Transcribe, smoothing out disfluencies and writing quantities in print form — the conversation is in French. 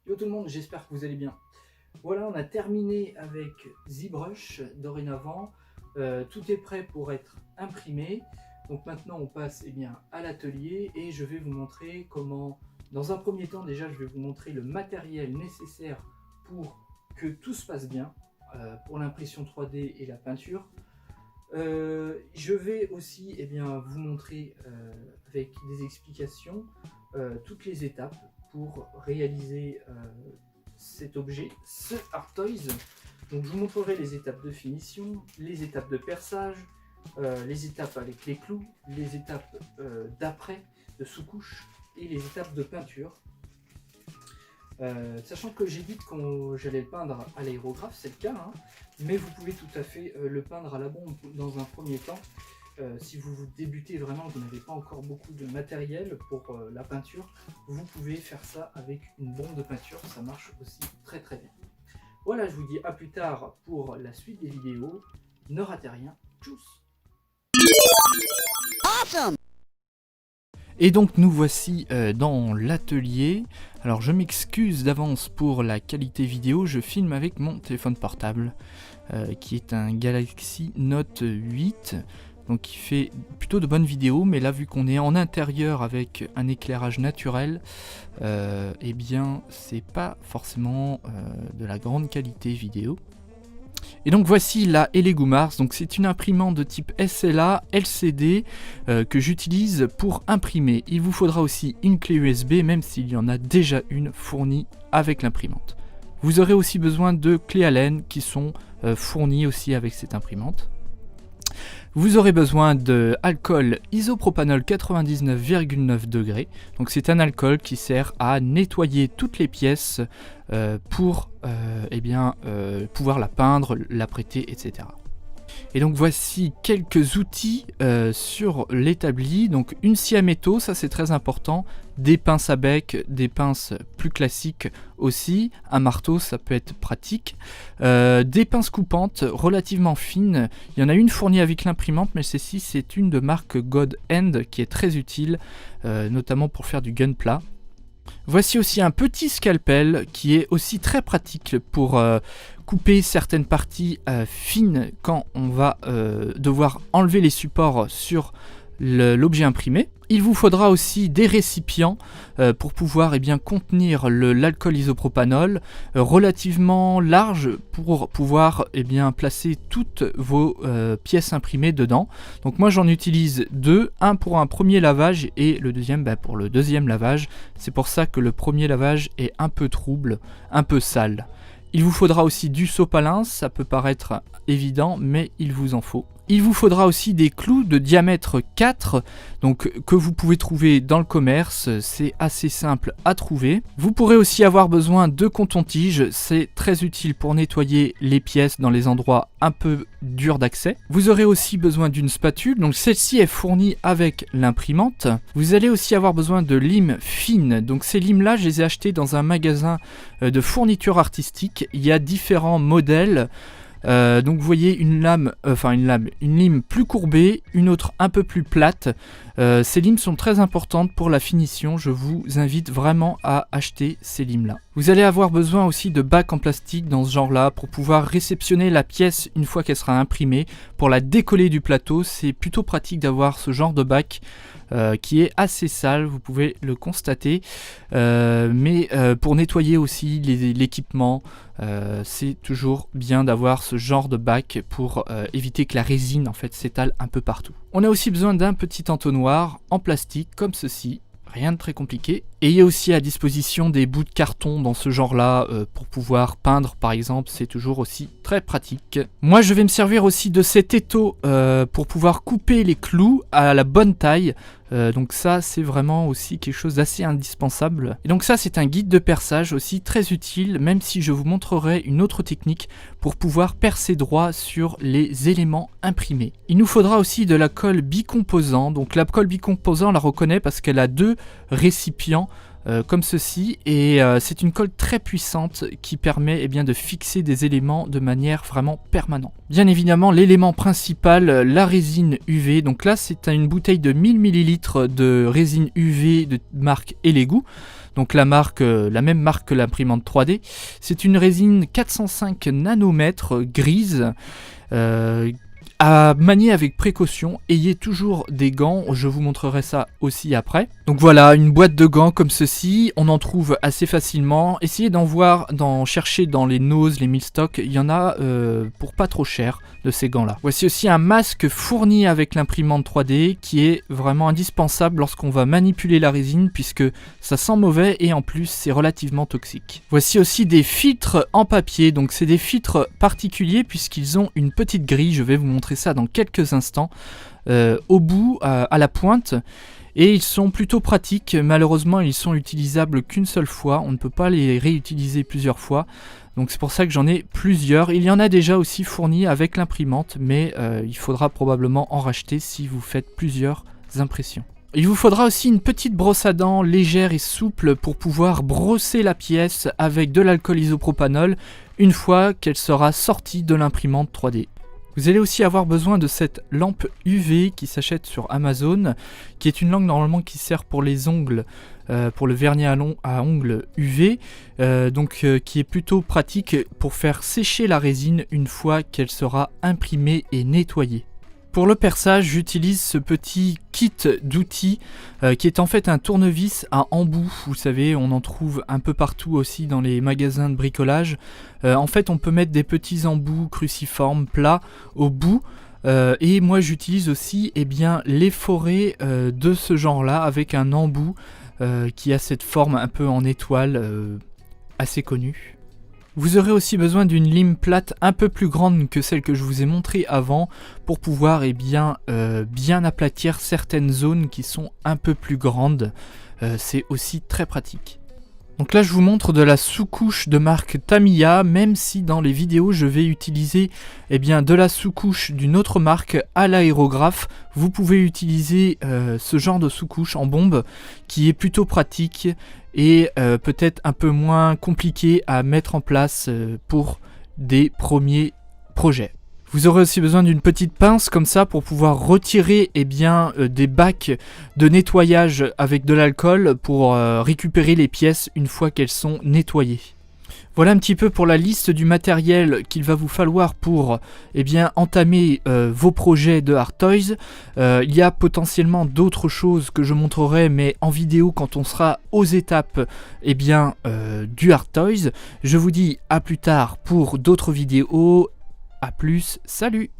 Yo tout le monde, j'espère que vous allez bien. Voilà, on a terminé avec ZBrush dorénavant. Tout est prêt pour être imprimé. Donc maintenant on passe à l'atelier et je vais vous montrer comment, dans un premier temps déjà, je vais vous montrer le matériel nécessaire pour que tout se passe bien pour l'impression 3D et la peinture. Je vais aussi vous montrer avec des explications toutes les étapes pour réaliser cet objet, ce Art Toys. Donc je vous montrerai les étapes de finition, les étapes de perçage, les étapes avec les clous, les étapes d'après, de sous-couche et les étapes de peinture. Sachant que j'ai dit que j'allais le peindre à l'aérographe, c'est le cas, hein, mais vous pouvez tout à fait le peindre à la bombe dans un premier temps. Si vous débutez vraiment, vous n'avez pas encore beaucoup de matériel pour la peinture, vous pouvez faire ça avec une bombe de peinture, ça marche aussi très très bien. Voilà, je vous dis à plus tard pour la suite des vidéos. Ne ratez rien, tchuss! Awesome! Et donc nous voici dans l'atelier. Alors je m'excuse d'avance pour la qualité vidéo, je filme avec mon téléphone portable qui est un Galaxy Note 8. Donc il fait plutôt de bonnes vidéos, mais là vu qu'on est en intérieur avec un éclairage naturel, eh bien c'est pas forcément de la grande qualité vidéo. Et donc voici la Elegoo Mars, donc c'est une imprimante de type SLA LCD que j'utilise pour imprimer. Il vous faudra aussi une clé USB, même s'il y en a déjà une fournie avec l'imprimante. Vous aurez aussi besoin de clés Allen qui sont fournies aussi avec cette imprimante. Vous aurez besoin de alcool isopropanol 99,9 degrés. Donc c'est un alcool qui sert à nettoyer toutes les pièces pour pouvoir la peindre, la prêter, etc. Et donc voici quelques outils sur l'établi. Donc une scie à métaux, ça c'est très important. Des pinces à bec, des pinces plus classiques aussi. Un marteau, ça peut être pratique. Des pinces coupantes relativement fines. Il y en a une fournie avec l'imprimante, mais celle-ci c'est une de marque God End qui est très utile, notamment pour faire du gunpla. Voici aussi un petit scalpel qui est aussi très pratique pour couper certaines parties fines quand on va devoir enlever les supports sur l'objet imprimé. Il vous faudra aussi des récipients pour pouvoir contenir l'alcool isopropanol relativement large pour pouvoir placer toutes vos pièces imprimées dedans. Donc moi j'en utilise deux, un pour un premier lavage et le deuxième pour le deuxième lavage. C'est pour ça que le premier lavage est un peu trouble, un peu sale. Il vous faudra aussi du sopalin, ça peut paraître évident mais il vous en faut. Il vous faudra aussi des clous de diamètre 4, donc que vous pouvez trouver dans le commerce, c'est assez simple à trouver. Vous pourrez aussi avoir besoin de coton-tige, c'est très utile pour nettoyer les pièces dans les endroits un peu durs d'accès. Vous aurez aussi besoin d'une spatule, donc celle-ci est fournie avec l'imprimante. Vous allez aussi avoir besoin de limes fines, donc ces limes-là, je les ai achetées dans un magasin de fourniture artistique. Il y a différents modèles. Donc vous voyez une lime plus courbée, une autre un peu plus plate. Ces limes sont très importantes pour la finition, je vous invite vraiment à acheter ces limes là. Vous allez avoir besoin aussi de bacs en plastique dans ce genre là pour pouvoir réceptionner la pièce une fois qu'elle sera imprimée. Pour la décoller du plateau, c'est plutôt pratique d'avoir ce genre de bac qui est assez sale, vous pouvez le constater, mais pour nettoyer aussi l'équipement, c'est toujours bien d'avoir ce genre de bac pour éviter que la résine en fait s'étale un peu partout. On a aussi besoin d'un petit entonnoir en plastique comme ceci, rien de très compliqué. Et il y a aussi à disposition des bouts de carton dans ce genre-là pour pouvoir peindre par exemple, c'est toujours aussi très pratique. Moi je vais me servir aussi de cet étau pour pouvoir couper les clous à la bonne taille. Donc ça c'est vraiment aussi quelque chose d'assez indispensable. Et donc ça c'est un guide de perçage aussi très utile, même si je vous montrerai une autre technique pour pouvoir percer droit sur les éléments imprimés. Il nous faudra aussi de la colle bicomposant. Donc la colle bicomposant on la reconnaît parce qu'elle a deux récipients comme ceci, et c'est une colle très puissante qui permet de fixer des éléments de manière vraiment permanente. Bien évidemment, l'élément principal, la résine UV. Donc là, c'est une bouteille de 1000 ml de résine UV de marque Elegoo. Donc la même marque que l'imprimante 3D. C'est une résine 405 nanomètres grise. À manier avec précaution, ayez toujours des gants, je vous montrerai ça aussi après. Donc voilà, une boîte de gants comme ceci, on en trouve assez facilement. Essayez d'en chercher dans les Nose, les Milstock, il y en a pour pas trop cher de ces gants là. Voici aussi un masque fourni avec l'imprimante 3D qui est vraiment indispensable lorsqu'on va manipuler la résine puisque ça sent mauvais et en plus c'est relativement toxique. Voici aussi des filtres en papier, donc c'est des filtres particuliers puisqu'ils ont une petite grille, je vais vous montrer ça dans quelques instants, au bout, à la pointe, et ils sont plutôt pratiques. Malheureusement ils sont utilisables qu'une seule fois, on ne peut pas les réutiliser plusieurs fois, donc c'est pour ça que j'en ai plusieurs. Il y en a déjà aussi fournis avec l'imprimante, mais il faudra probablement en racheter si vous faites plusieurs impressions. Il vous faudra aussi une petite brosse à dents légère et souple pour pouvoir brosser la pièce avec de l'alcool isopropanol une fois qu'elle sera sortie de l'imprimante 3D. Vous allez aussi avoir besoin de cette lampe UV qui s'achète sur Amazon, qui est une lampe normalement qui sert pour les ongles, pour le vernis à ongles UV, qui est plutôt pratique pour faire sécher la résine une fois qu'elle sera imprimée et nettoyée. Pour le perçage, j'utilise ce petit kit d'outils qui est en fait un tournevis à embout. Vous savez, on en trouve un peu partout aussi dans les magasins de bricolage. En fait, on peut mettre des petits embouts cruciformes plats au bout. Et moi, j'utilise aussi les forêts de ce genre-là avec un embout qui a cette forme un peu en étoile assez connue. Vous aurez aussi besoin d'une lime plate un peu plus grande que celle que je vous ai montrée avant pour pouvoir bien aplatir certaines zones qui sont un peu plus grandes. C'est aussi très pratique. Donc là je vous montre de la sous-couche de marque Tamiya, même si dans les vidéos je vais utiliser de la sous-couche d'une autre marque à l'aérographe. Vous pouvez utiliser ce genre de sous-couche en bombe qui est plutôt pratique et peut-être un peu moins compliqué à mettre en place pour des premiers projets. Vous aurez aussi besoin d'une petite pince comme ça pour pouvoir retirer des bacs de nettoyage avec de l'alcool pour récupérer les pièces une fois qu'elles sont nettoyées. Voilà un petit peu pour la liste du matériel qu'il va vous falloir pour entamer vos projets de Art Toys. Il y a potentiellement d'autres choses que je montrerai, mais en vidéo quand on sera aux étapes du Art Toys. Je vous dis à plus tard pour d'autres vidéos. A plus, salut!